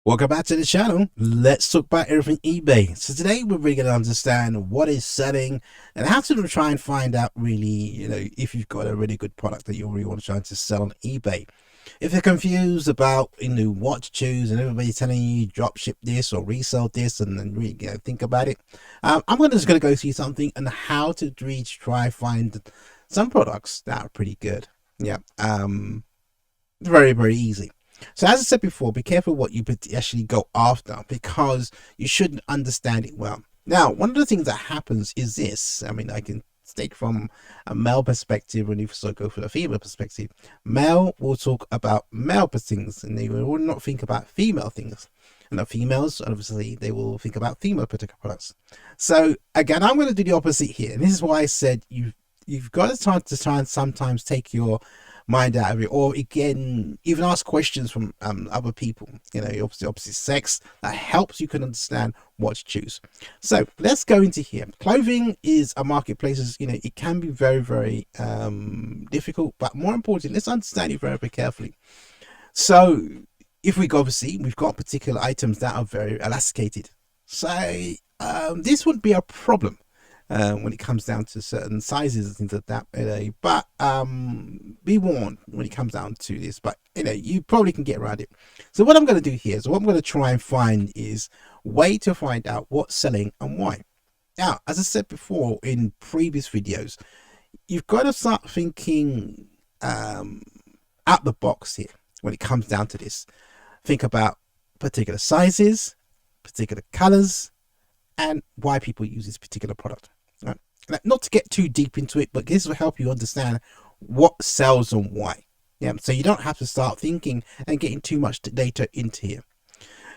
Welcome back to the channel. Let's talk about everything eBay. So today we're really going to understand what is selling and how to try and find out really, if you've got a really good product that you really want to try to sell on eBay. If you're confused about, what to choose and everybody's telling you drop ship this or resell this and then really think about it, I'm just going to go through something and how to really try find some products that are pretty good. Yeah, very, very easy. So as I said before, be careful what you actually go after because you shouldn't understand it well. Now, one of the things that happens is this. I can take from a male perspective and if I go for the female perspective. Male will talk about male things and they will not think about female things. And the females, obviously, they will think about female particular products. So again, I'm going to do the opposite here. And this is why I said you've got to try and sometimes take your mind out of it, or again even ask questions from other people, opposite sex. That helps you can understand what to choose. So let's go into here. Clothing is a marketplace. It can be very, very difficult, but more important, let's understand it very, very carefully. So if we've got particular items that are very elasticated, so this wouldn't be a problem when it comes down to certain sizes and things like that, but be warned when it comes down to this, but you probably can get around it. So what I'm going to do here is what I'm going to try and find is a way to find out what's selling and why. Now, as I said before in previous videos, you've got to start thinking out the box here when it comes down to this. Think about particular sizes, particular colors, and why people use this particular product. Right. Not to get too deep into it, but this will help you understand what sells and why. Yeah, so you don't have to start thinking and getting too much data into here.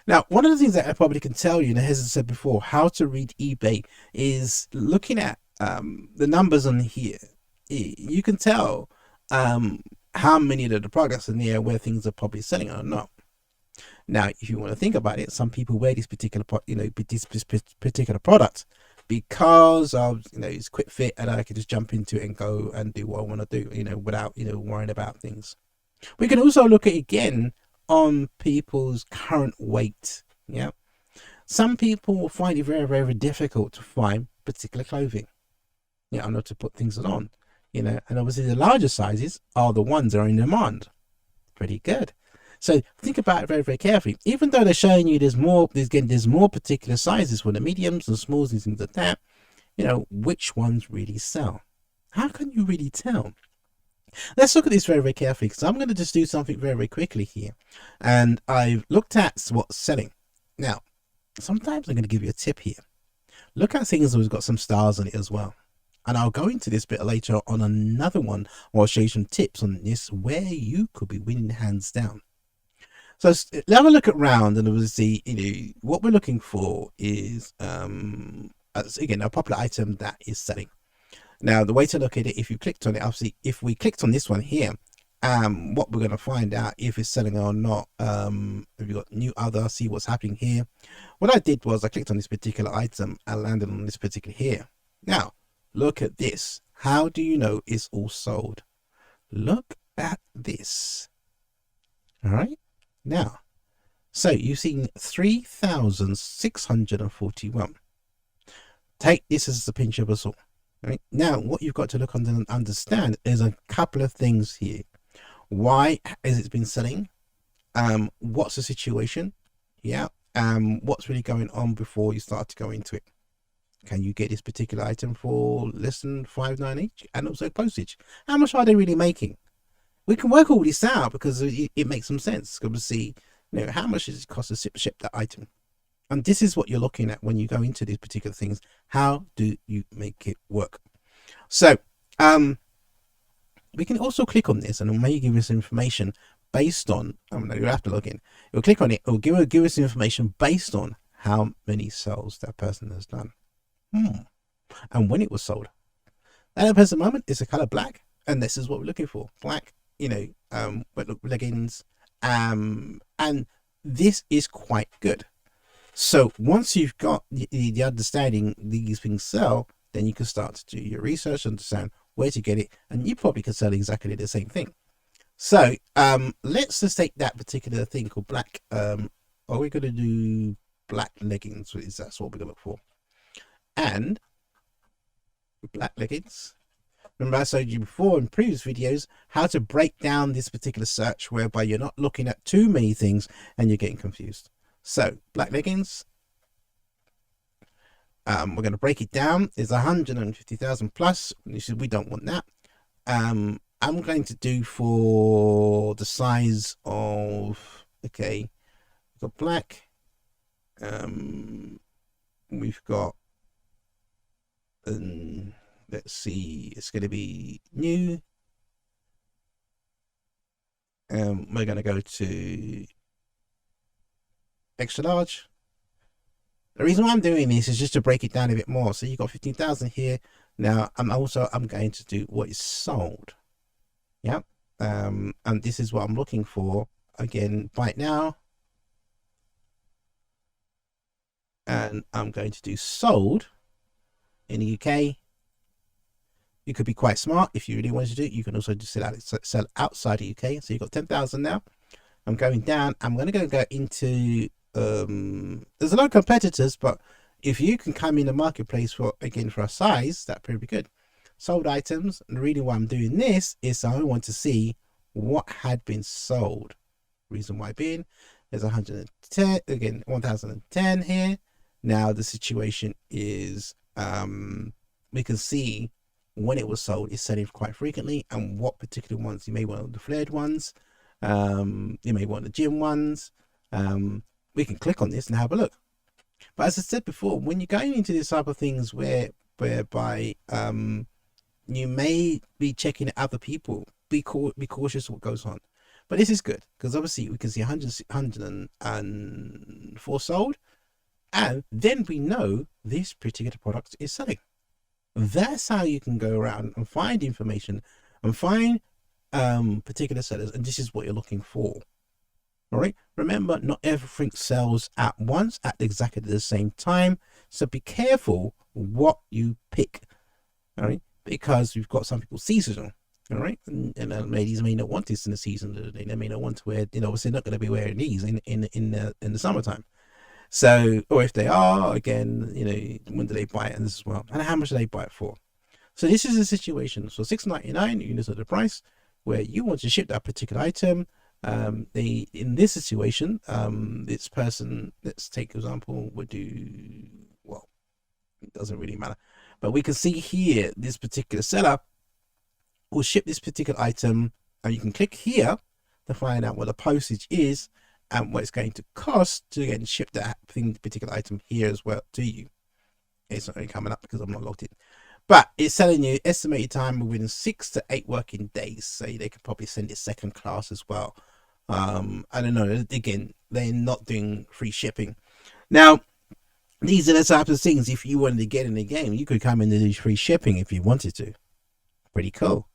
Now, one of the things that I probably can tell you, and as I said before, how to read eBay is looking at the numbers on here. You can tell how many of the products in there where things are probably selling or not. Now, if you want to think about it, some people wear this particular particular product because of it's quick fit and I can just jump into it and go and do what I want to do, without worrying about things. We can also look at again on people's current weight. Yeah, some people will find it very, very difficult to find particular clothing. Yeah, not to put things on. And obviously the larger sizes are the ones that are in demand. Pretty good. So think about it very, very carefully. Even though they're showing you there's more particular sizes for the mediums and smalls and things like that, which ones really sell? How can you really tell? Let's look at this very, very carefully because I'm going to just do something very, very quickly here. And I've looked at what's selling. Now, sometimes I'm going to give you a tip here. Look at things that have got some stars on it as well. And I'll go into this bit later on another one where I'll show you some tips on this where you could be winning hands down. So let's have a look around and obviously, what we're looking for is, again, a popular item that is selling. Now, the way to look at it, if you clicked on it, obviously, if we clicked on this one here, what we're going to find out if it's selling or not, if you got new other, see what's happening here. What I did was I clicked on this particular item and landed on this particular here. Now, look at this. How do you know it's all sold? Look at this. All right. Now, so you've seen 3,641. Take this as a pinch of a salt. Right? Now, what you've got to look on and understand is a couple of things here. Why has it been selling? What's the situation? Yeah. What's really going on before you start to go into it? Can you get this particular item for less than $5.9 each? And also postage. How much are they really making? We can work all this out because it makes some sense. Obviously, how much does it cost to ship that item? And this is what you're looking at when you go into these particular things. How do you make it work? So, we can also click on this and it may give us information based on, you have to log in. You'll click on it, it will give us information based on how many sales that person has done. And when it was sold. At the present moment, it's a color black. And this is what we're looking for. Black. Leggings, and this is quite good. So once you've got the understanding these things sell, then you can start to do your research, understand where to get it, and you probably can sell exactly the same thing. So let's just take that particular thing called black Are we going to do black leggings? That's what we're going to look for. And black leggings. Remember, I showed you before in previous videos how to break down this particular search whereby you're not looking at too many things and you're getting confused. So black leggings, we're going to break it down. It's 150,000 plus. You said we don't want that. I'm going to do for the size of, okay, we've got black, we've got let's see, it's going to be new. We're going to go to extra large. The reason why I'm doing this is just to break it down a bit more. So you got 15,000 here. Now I'm going to do what is sold. Yep. And this is what I'm looking for. Again, right now. And I'm going to do sold in the UK. You could be quite smart if you really wanted to do it. You can also just sell outside the UK. So you've got 10,000 now. I'm going down. I'm going to go into, there's a lot of competitors, but if you can come in the marketplace for a size, that'd probably be good. Sold items. And the reason why I'm doing this is I want to see what had been sold. Reason why being there's 110, again, 1010 here. Now the situation is, we can see when it was sold, it's selling quite frequently, and what particular ones. You may want the flared ones, you may want the gym ones. We can click on this and have a look. But as I said before, when you're going into this type of things whereby you may be checking other people, be cautious what goes on. But this is good because obviously we can see 104 sold, and then we know this particular product is selling. That's how you can go around and find information and find particular sellers, and this is what you're looking for. All right, remember, not everything sells at once at exactly the same time, so be careful what you pick. All right, because we've got some people seasonal. All right, and ladies may not want this in the season. They may not want to wear, obviously not going to be wearing these in the summertime. So, or if they are, again, when do they buy it, and this as well, and how much do they buy it for? So this is a situation. So $6.99, you look at the price where you want to ship that particular item. In this situation, this person, let's take example, would do, well, it doesn't really matter, but we can see here this particular seller will ship this particular item, and you can click here to find out what the postage is and what it's going to cost to get ship that particular item here as well to you. It's not really coming up because I'm not logged in, but it's telling you estimated time within 6 to 8 working days. So they could probably send it second class as well. I don't know. Again, they're not doing free shipping. Now, these are the types of things. If you wanted to get in the game, you could come in and do free shipping if you wanted to. Pretty cool.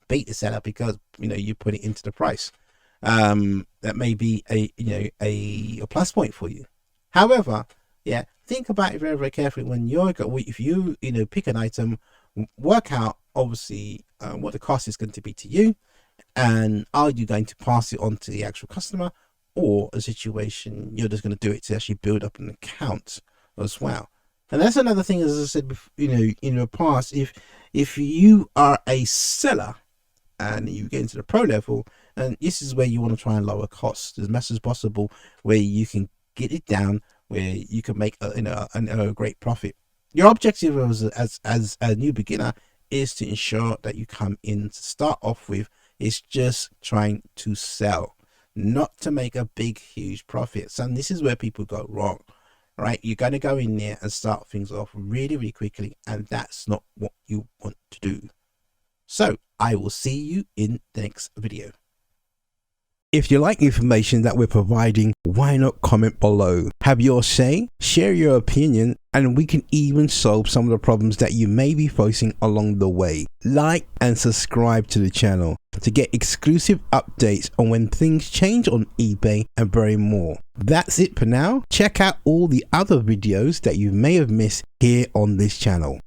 Beat the seller because you put it into the price. That may be a plus point for you. However, yeah, think about it very, very carefully when if you pick an item, work out obviously what the cost is going to be to you, and are you going to pass it on to the actual customer, or a situation you're just going to do it to actually build up an account as well. And that's another thing, as I said before, in the past, if you are a seller and you get into the pro level, and this is where you want to try and lower costs as much as possible, where you can get it down, where you can make a great profit. Your objective as a new beginner is to ensure that you come in to start off with is just trying to sell, not to make a big huge profit. So this is where people go wrong, right? You're going to go in there and start things off really, really quickly, and that's not what you want to do. So I will see you in the next video. If you like the information that we're providing, why not comment below? Have your say, share your opinion, and we can even solve some of the problems that you may be facing along the way. Like and subscribe to the channel to get exclusive updates on when things change on eBay and very more. That's it for now. Check out all the other videos that you may have missed here on this channel.